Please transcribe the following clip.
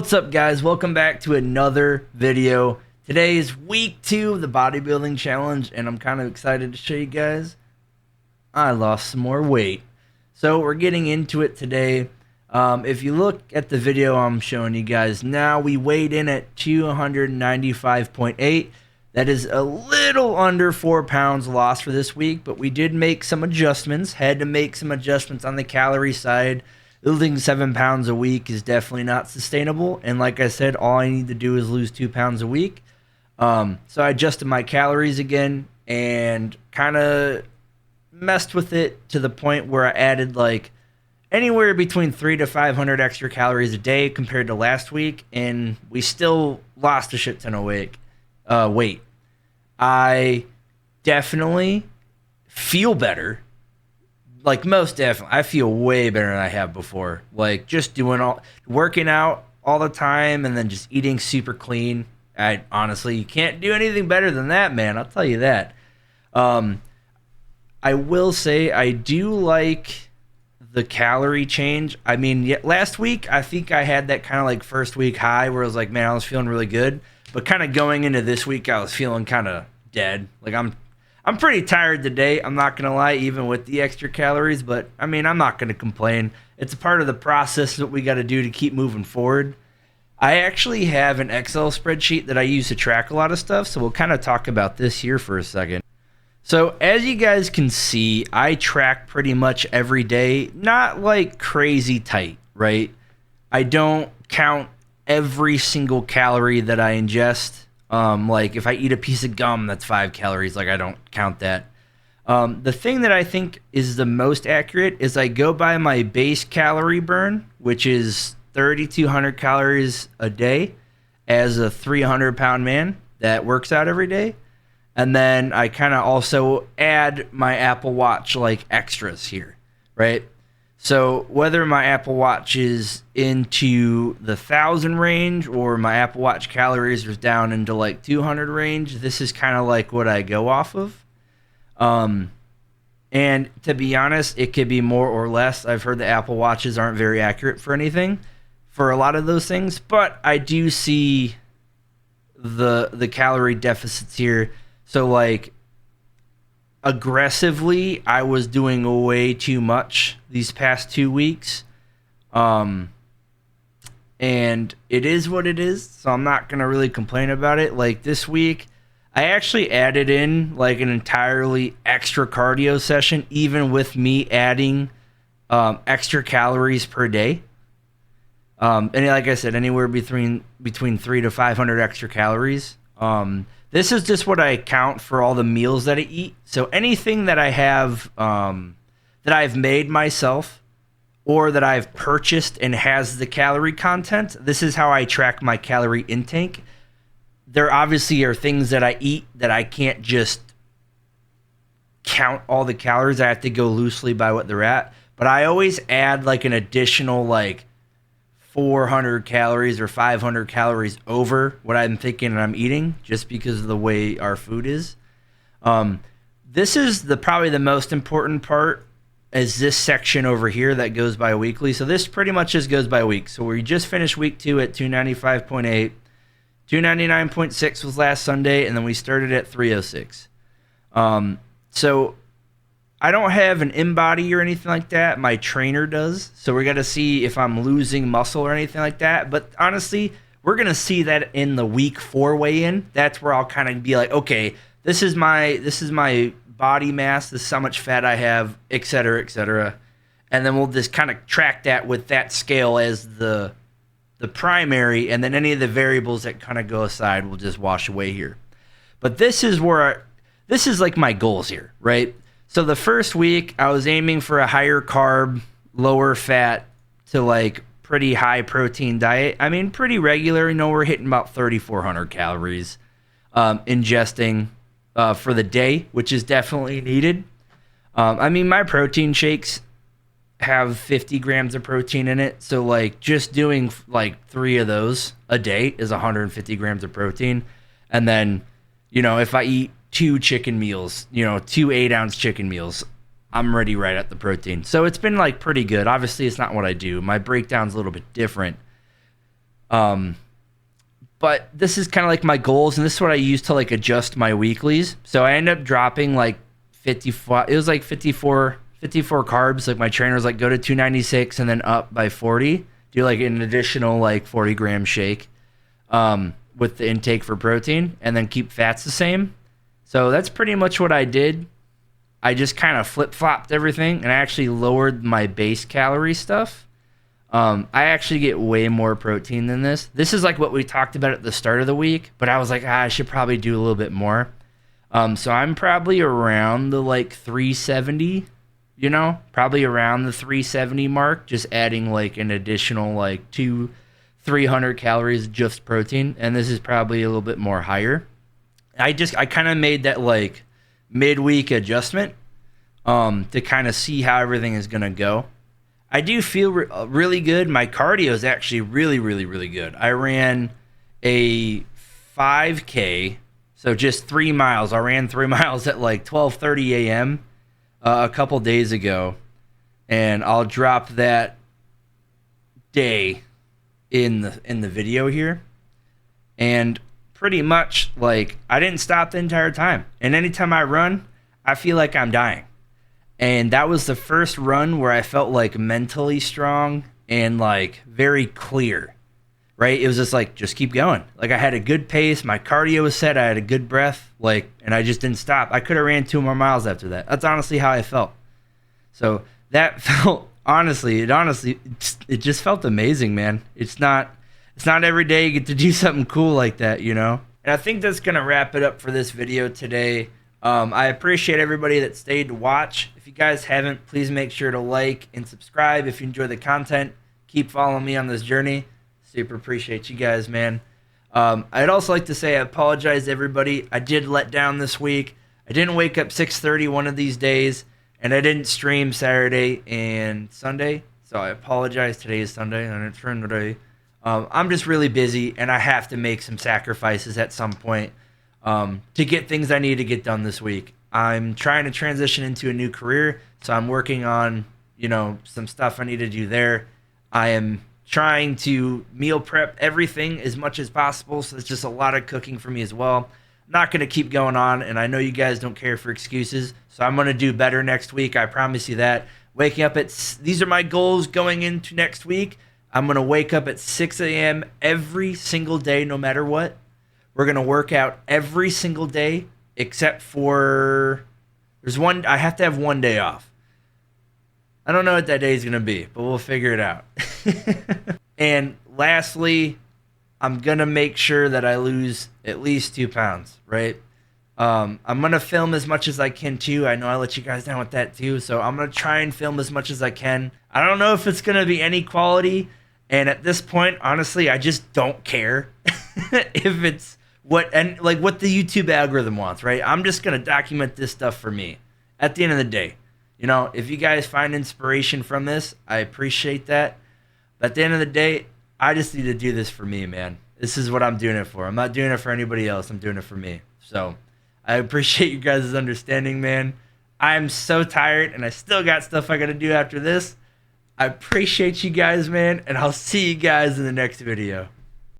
What's up, guys? Welcome back to another video. Today is week 2 of the bodybuilding challenge, and I'm kind of excited to show you guys I lost some more weight. So we're getting into it today. If you look at the video I'm showing you guys now, we weighed in at 295.8. That is a little under 4 pounds lost for this week, but we did make some adjustments. Had to make some adjustments on the calorie side. Losing 7 pounds a week is definitely not sustainable. And like I said, all I need to do is lose 2 pounds a week. So I adjusted my calories again and kind of messed with it to the point where I added like anywhere between 300 to 500 extra calories a day compared to last week. And we still lost a shit ton of weight. I definitely feel better. Like, most definitely, I feel way better than I have before. Like, just working out all the time and then just eating super clean. Honestly, you can't do anything better than that, man. I'll tell you that. I will say I do like the calorie change. I mean, last week, I think I had that kind of like first week high where I was like, man, I was feeling really good. But kind of going into this week, I was feeling kind of dead. Like, I'm pretty tired today, I'm not going to lie, even with the extra calories. But, I mean, I'm not going to complain. It's a part of the process that we got to do to keep moving forward. I actually have an Excel spreadsheet that I use to track a lot of stuff, so we'll kind of talk about this here for a second. So, as you guys can see, I track pretty much every day. Not, like, crazy tight, right? I don't count every single calorie that I ingest. Like if I eat a piece of gum, that's 5 calories. Like I don't count that. The thing that I think is the most accurate is I go by my base calorie burn, which is 3,200 calories a day as a 300-pound man that works out every day. And then I kind of also add my Apple Watch like extras here, right? So whether my Apple Watch is into the 1,000 range or my Apple Watch calories is down into like 200 range, this is kind of like what I go off of. And to be honest, it could be more or less. I've heard the Apple Watches aren't very accurate for anything, for a lot of those things, but I do see the calorie deficits here. So like, aggressively, I was doing way too much these past 2 weeks. And it is what it is, so I'm not going to really complain about it. Like this week, I actually added in like an entirely extra cardio session, even with me adding extra calories per day. And like I said, anywhere between 300 to 500 extra calories. This is just what I count for all the meals that I eat. So anything that I have, that I've made myself or that I've purchased and has the calorie content, this is how I track my calorie intake. There obviously are things that I eat that I can't just count all the calories. I have to go loosely by what they're at. But I always add like an additional like 400 calories or 500 calories over what I'm thinking I'm eating, just because of the way our food is. This is probably the most important part, is this section over here that goes by weekly. So this pretty much just goes by week. So we just finished week 2 at 295.8. 299.6 was last Sunday, and then we started at 306. So I don't have an InBody or anything like that. My trainer does. So we're going to see if I'm losing muscle or anything like that. But honestly, we're going to see that in the week 4 weigh-in. That's where I'll kind of be like, okay, this is my body mass. This is how much fat I have, et cetera, et cetera. And then we'll just kind of track that with that scale as the primary. And then any of the variables that kind of go aside will just wash away here. But this is like my goals here, right? So the first week, I was aiming for a higher carb, lower fat to like pretty high protein diet. I mean, pretty regular. You know, we're hitting about 3,400 calories ingesting for the day, which is definitely needed. I mean, my protein shakes have 50 grams of protein in it. So like just doing like 3 of those a day is 150 grams of protein. And then, you know, if I eat 2 chicken meals, 2 8-ounce chicken meals, I'm already right at the protein. So it's been like pretty good. Obviously, it's not what I do. My breakdown's a little bit different. Um, but this is kind of like my goals, and this is what I use to like adjust my weeklies. So I end up dropping like 54. It was like 54 carbs. Like my trainer was like, go to 296 and then up by 40. Do like an additional like 40-gram shake with the intake for protein, and then keep fats the same. So that's pretty much what I did. I just kind of flip-flopped everything, and I actually lowered my base calorie stuff. I actually get way more protein than this. This is like what we talked about at the start of the week, but I was like, I should probably do a little bit more. So I'm probably around the like 370, probably around the 370 mark, just adding like an additional like 300 calories just protein. And this is probably a little bit more higher. I kind of made that like midweek adjustment to kind of see how everything is going to go. I do feel really good. My cardio is actually really, really, really good. I ran a 5K, so just 3 miles. I ran 3 miles at like 12:30 a.m. A couple days ago, and I'll drop that day in the video here. And pretty much like I didn't stop the entire time. And anytime I run, I feel like I'm dying. And that was the first run where I felt like mentally strong and like very clear, right? It was just like, just keep going. Like I had a good pace. My cardio was set. I had a good breath, and I just didn't stop. I could have ran 2 more miles after that. That's honestly how I felt. So that felt, it just felt amazing, man. It's not every day you get to do something cool like that, And I think that's going to wrap it up for this video today. I appreciate everybody that stayed to watch. If you guys haven't, please make sure to like and subscribe if you enjoy the content. Keep following me on this journey. Super appreciate you guys, man. I'd also like to say I apologize to everybody. I did let down this week. I didn't wake up 6:30 one of these days, and I didn't stream Saturday and Sunday. So I apologize. Today is Sunday, and it's Sunday. I'm just really busy, and I have to make some sacrifices at some point to get things I need to get done this week. I'm trying to transition into a new career, so I'm working on, some stuff I need to do there. I am trying to meal prep everything as much as possible, so it's just a lot of cooking for me as well. I'm not going to keep going on, and I know you guys don't care for excuses, so I'm going to do better next week. I promise you that. Waking up these are my goals going into next week. I'm going to wake up at 6 a.m. every single day, no matter what. We're going to work out every single day, except for I have to have one day off. I don't know what that day is going to be, but we'll figure it out. And lastly, I'm going to make sure that I lose at least 2 pounds, right? I'm going to film as much as I can too. I know I let you guys down with that too, so I'm going to try and film as much as I can. I don't know if it's going to be any quality, and at this point, honestly, I just don't care if it's what the YouTube algorithm wants, right? I'm just going to document this stuff for me at the end of the day. If you guys find inspiration from this, I appreciate that. But at the end of the day, I just need to do this for me, man. This is what I'm doing it for. I'm not doing it for anybody else. I'm doing it for me. So I appreciate you guys' understanding, man. I'm so tired, and I still got stuff I got to do after this. I appreciate you guys, man, and I'll see you guys in the next video.